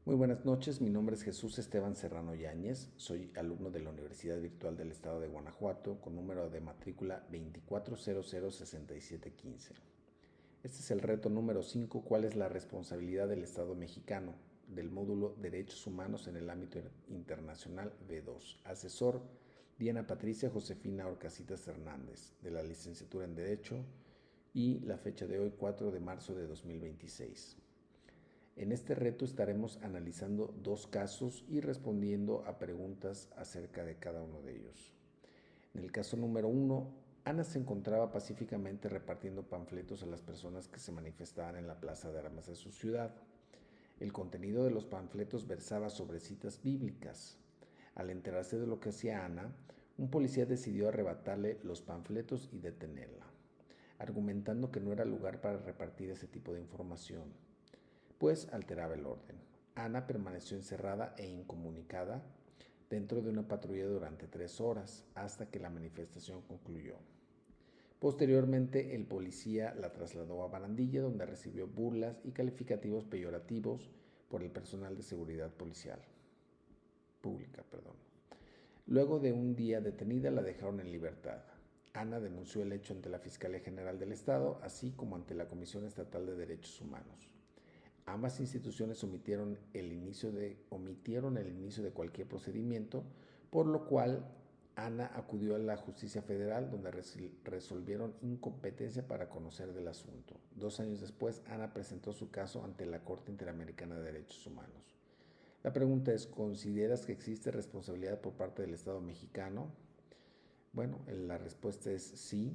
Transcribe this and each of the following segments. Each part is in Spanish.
Muy buenas noches, mi nombre es Jesús Esteban Serrano Yáñez, soy alumno de la Universidad Virtual del Estado de Guanajuato con número de matrícula 24006715. Este es el reto número 5, ¿cuál es la responsabilidad del Estado mexicano? Del módulo Derechos Humanos en el ámbito internacional B2. Asesor Diana Patricia Josefina Orcasitas Hernández, de la licenciatura en Derecho, y la fecha de hoy 4 de marzo de 2026. En este reto estaremos analizando dos casos y respondiendo a preguntas acerca de cada uno de ellos. En el caso número 1, Ana se encontraba pacíficamente repartiendo panfletos a las personas que se manifestaban en la plaza de armas de su ciudad. El contenido de los panfletos versaba sobre citas bíblicas. Al enterarse de lo que hacía Ana, un policía decidió arrebatarle los panfletos y detenerla, argumentando que no era lugar para repartir ese tipo de información, pues alteraba el orden. Ana permaneció encerrada e incomunicada dentro de una patrulla durante 3 horas hasta que la manifestación concluyó. Posteriormente, el policía la trasladó a Barandilla, donde recibió burlas y calificativos peyorativos por el personal de seguridad pública. Luego de un día detenida, la dejaron en libertad. Ana denunció el hecho ante la Fiscalía General del Estado, así como ante la Comisión Estatal de Derechos Humanos. Ambas instituciones omitieron el inicio de cualquier procedimiento, por lo cual Ana acudió a la Justicia Federal, donde resolvieron incompetencia para conocer del asunto. 2 años después, Ana presentó su caso ante la Corte Interamericana de Derechos Humanos. La pregunta es, ¿consideras que existe responsabilidad por parte del Estado mexicano? Bueno, la respuesta es sí,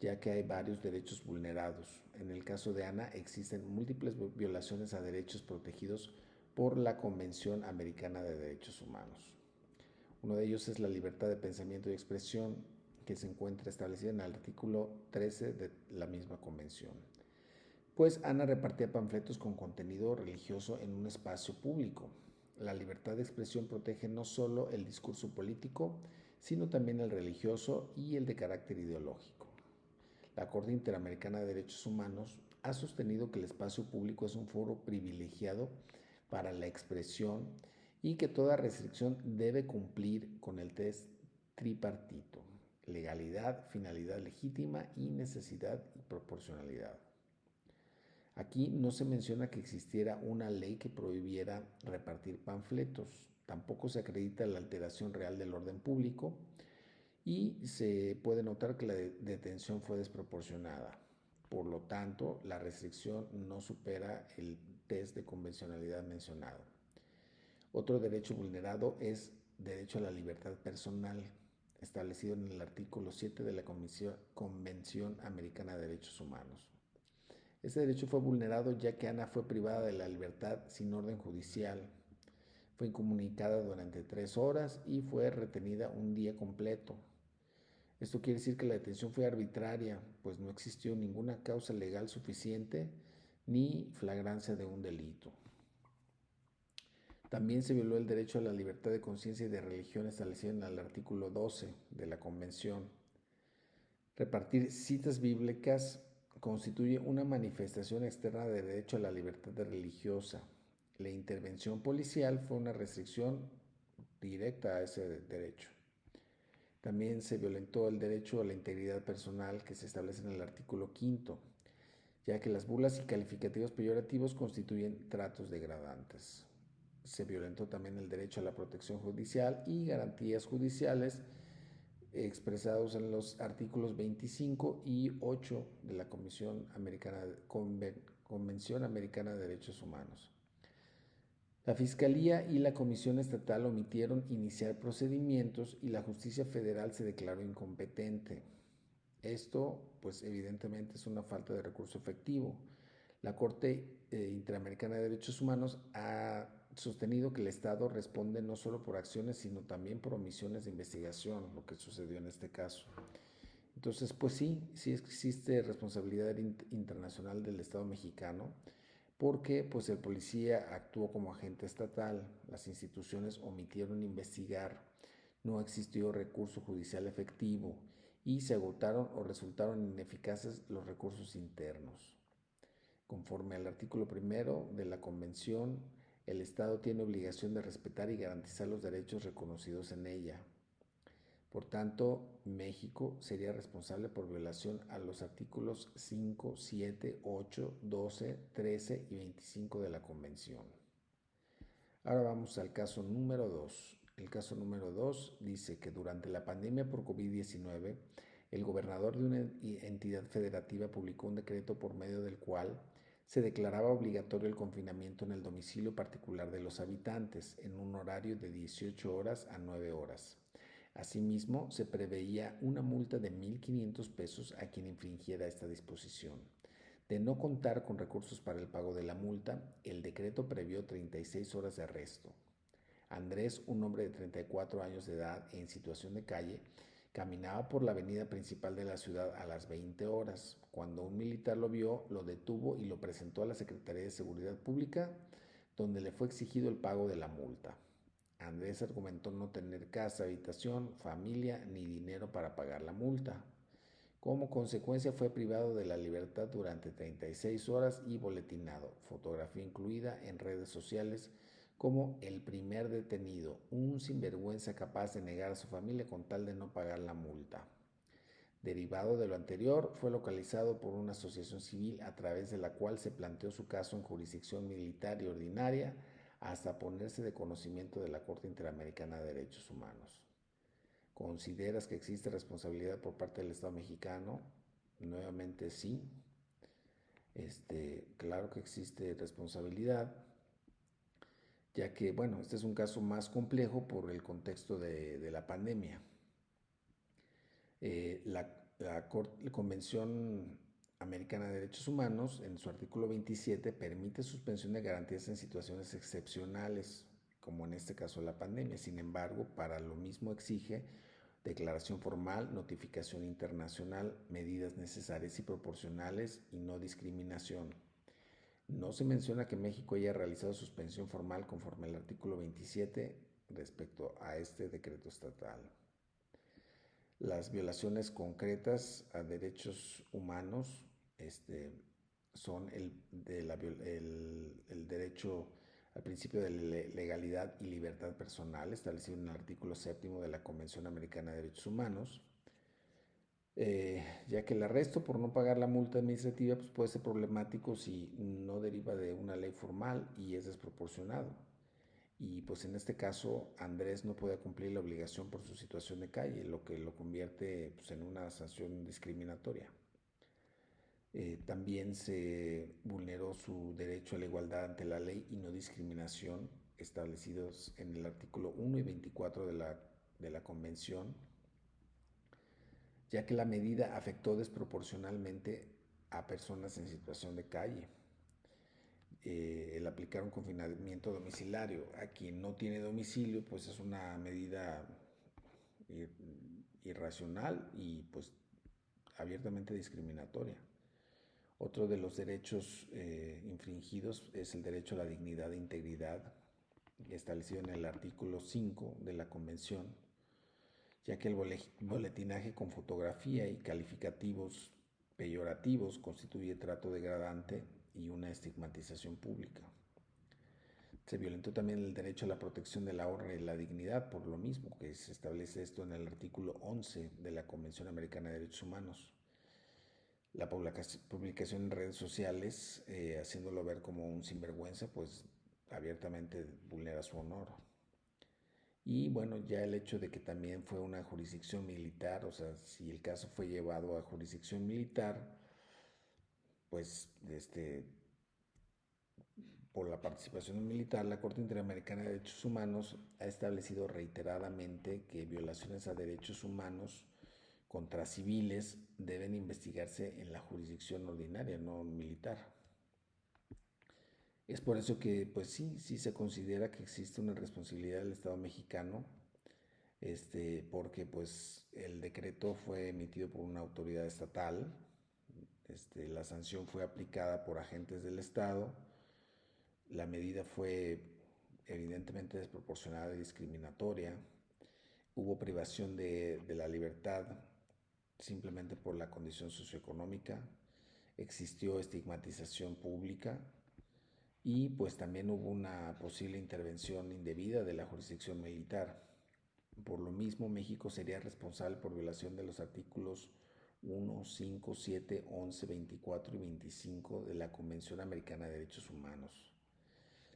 ya que hay varios derechos vulnerados. En el caso de Ana existen múltiples violaciones a derechos protegidos por la Convención Americana de Derechos Humanos. Uno de ellos es la libertad de pensamiento y expresión, que se encuentra establecida en el artículo 13 de la misma convención. Pues Ana repartía panfletos con contenido religioso en un espacio público. La libertad de expresión protege no solo el discurso político, sino también el religioso y el de carácter ideológico. La Corte Interamericana de Derechos Humanos ha sostenido que el espacio público es un foro privilegiado para la expresión y que toda restricción debe cumplir con el test tripartito: legalidad, finalidad legítima y necesidad y proporcionalidad. Aquí no se menciona que existiera una ley que prohibiera repartir panfletos, tampoco se acredita la alteración real del orden público y se puede notar que la detención fue desproporcionada. Por lo tanto, la restricción no supera el test de convencionalidad mencionado. Otro derecho vulnerado es derecho a la libertad personal, establecido en el artículo 7 de la Convención Americana de Derechos Humanos. Este derecho fue vulnerado ya que Ana fue privada de la libertad sin orden judicial. Fue incomunicada durante 3 horas y fue retenida un día completo. Esto quiere decir que la detención fue arbitraria, pues no existió ninguna causa legal suficiente ni flagrancia de un delito. También se violó el derecho a la libertad de conciencia y de religión establecido en el artículo 12 de la Convención. Repartir citas bíblicas constituye una manifestación externa de derecho a la libertad religiosa. La intervención policial fue una restricción directa a ese derecho. También se violentó el derecho a la integridad personal que se establece en el artículo 5, ya que las burlas y calificativos peyorativos constituyen tratos degradantes. Se violentó también el derecho a la protección judicial y garantías judiciales expresados en los artículos 25 y 8 de la Convención Americana de Derechos Humanos. La Fiscalía y la Comisión Estatal omitieron iniciar procedimientos y la Justicia Federal se declaró incompetente. Esto, pues evidentemente, es una falta de recurso efectivo. La Corte Interamericana de Derechos Humanos ha sostenido que el Estado responde no solo por acciones, sino también por omisiones de investigación, lo que sucedió en este caso. Entonces, pues sí existe responsabilidad internacional del Estado mexicano, porque pues el policía actuó como agente estatal, las instituciones omitieron investigar, no existió recurso judicial efectivo y se agotaron o resultaron ineficaces los recursos internos. Conforme al artículo 1 de la Convención, El Estado tiene obligación de respetar y garantizar los derechos reconocidos en ella. Por tanto, México sería responsable por violación a los artículos 5, 7, 8, 12, 13 y 25 de la Convención. Ahora vamos al caso número 2. El caso número 2 dice que durante la pandemia por COVID-19, el gobernador de una entidad federativa publicó un decreto por medio del cual se declaraba obligatorio el confinamiento en el domicilio particular de los habitantes en un horario de 18 horas a 9 horas. Asimismo, se preveía una multa de 1,500 pesos a quien infringiera esta disposición. De no contar con recursos para el pago de la multa, el decreto previó 36 horas de arresto. Andrés, un hombre de 34 años de edad en situación de calle, caminaba por la avenida principal de la ciudad a las 20 horas. Cuando un militar lo vio, lo detuvo y lo presentó a la Secretaría de Seguridad Pública, donde le fue exigido el pago de la multa. Andrés argumentó no tener casa, habitación, familia ni dinero para pagar la multa. Como consecuencia fue privado de la libertad durante 36 horas y boletinado, fotografía incluida en redes sociales como el primer detenido, un sinvergüenza capaz de negar a su familia con tal de no pagar la multa. Derivado de lo anterior, fue localizado por una asociación civil a través de la cual se planteó su caso en jurisdicción militar y ordinaria hasta ponerse de conocimiento de la Corte Interamericana de Derechos Humanos. ¿Consideras que existe responsabilidad por parte del Estado mexicano? Nuevamente sí. Claro que existe responsabilidad, ya que, bueno, este es un caso más complejo por el contexto de la pandemia. La Convención Americana de Derechos Humanos, en su artículo 27, permite suspensión de garantías en situaciones excepcionales, como en este caso la pandemia. Sin embargo, para lo mismo exige declaración formal, notificación internacional, medidas necesarias y proporcionales y no discriminación. No se menciona que México haya realizado suspensión formal conforme al artículo 27 respecto a este decreto estatal. Las violaciones concretas a derechos humanos son el derecho al principio de legalidad y libertad personal establecido en el artículo 7 de la Convención Americana de Derechos Humanos, ya que el arresto por no pagar la multa administrativa pues, puede ser problemático si no deriva de una ley formal y es desproporcionado. Y pues en este caso Andrés no puede cumplir la obligación por su situación de calle, lo que lo convierte pues, en una sanción discriminatoria. También se vulneró su derecho a la igualdad ante la ley y no discriminación establecidos en el artículo 1 y 24 de la Convención, ya que la medida afectó desproporcionalmente a personas en situación de calle. El aplicar un confinamiento domiciliario a quien no tiene domicilio, pues es una medida irracional y pues abiertamente discriminatoria. Otro de los derechos infringidos es el derecho a la dignidad e integridad, establecido en el artículo 5 de la Convención, ya que el boletinaje con fotografía y calificativos peyorativos constituye trato degradante y una estigmatización pública. Se violentó también el derecho a la protección de la honra y la dignidad, por lo mismo que se establece esto en el artículo 11 de la Convención Americana de Derechos Humanos. La publicación en redes sociales, haciéndolo ver como un sinvergüenza, pues abiertamente vulnera su honor. Y bueno, ya el hecho de que también fue una jurisdicción militar, o sea, si el caso fue llevado a jurisdicción militar, pues por la participación militar, la Corte Interamericana de Derechos Humanos ha establecido reiteradamente que violaciones a derechos humanos contra civiles deben investigarse en la jurisdicción ordinaria, no militar. Es por eso que, pues sí se considera que existe una responsabilidad del Estado mexicano, porque pues el decreto fue emitido por una autoridad estatal, la sanción fue aplicada por agentes del Estado, la medida fue evidentemente desproporcionada y discriminatoria, hubo privación de la libertad simplemente por la condición socioeconómica, existió estigmatización pública, y pues también hubo una posible intervención indebida de la jurisdicción militar. Por lo mismo, México sería responsable por violación de los artículos 1, 5, 7, 11, 24 y 25 de la Convención Americana de Derechos Humanos.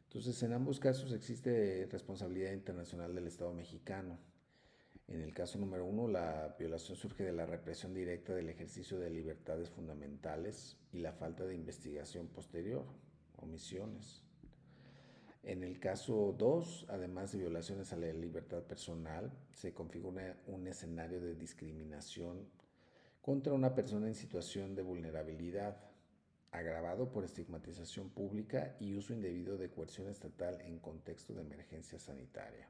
Entonces, en ambos casos existe responsabilidad internacional del Estado mexicano. En el caso número 1, la violación surge de la represión directa del ejercicio de libertades fundamentales y la falta de investigación posterior, omisiones. En el caso 2, además de violaciones a la libertad personal, se configura un escenario de discriminación contra una persona en situación de vulnerabilidad, agravado por estigmatización pública y uso indebido de coerción estatal en contexto de emergencia sanitaria.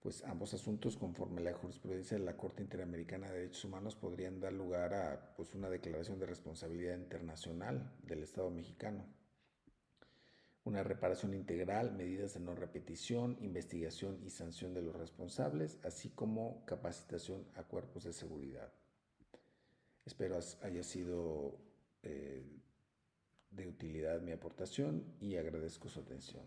Pues ambos asuntos, conforme a la jurisprudencia de la Corte Interamericana de Derechos Humanos, podrían dar lugar a una declaración de responsabilidad internacional del Estado mexicano. Una reparación integral, medidas de no repetición, investigación y sanción de los responsables, así como capacitación a cuerpos de seguridad. Espero haya sido de utilidad mi aportación y agradezco su atención.